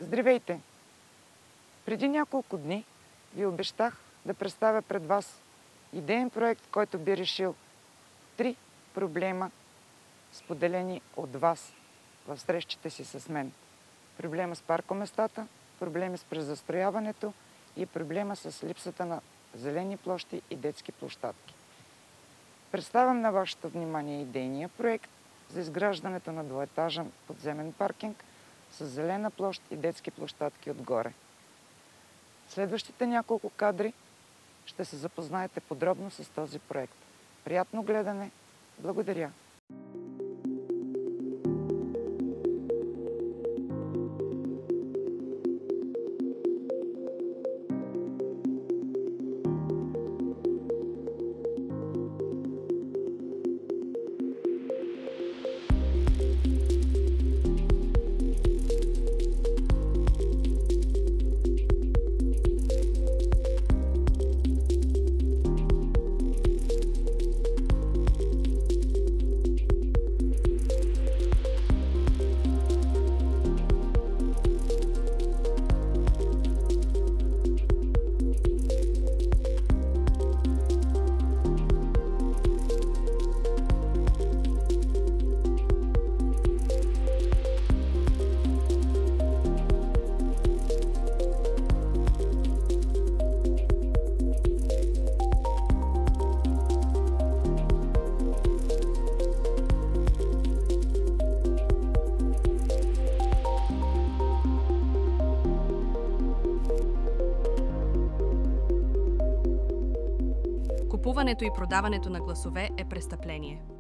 Здравейте! Преди няколко дни ви обещах да представя пред вас идеен проект, който би решил 3 проблема, споделени от вас в срещите си с мен. Проблема с паркоместата, проблеми с презастрояването и проблема с липсата на зелени площи и детски площадки. Представям на вашето внимание идейния проект за изграждането на двоетажен подземен паркинг с зелена площ и детски площадки отгоре. Следващите няколко кадри ще се запознаете подробно с този проект. Приятно гледане! Благодаря! Купуването и продаването на гласове е престъпление.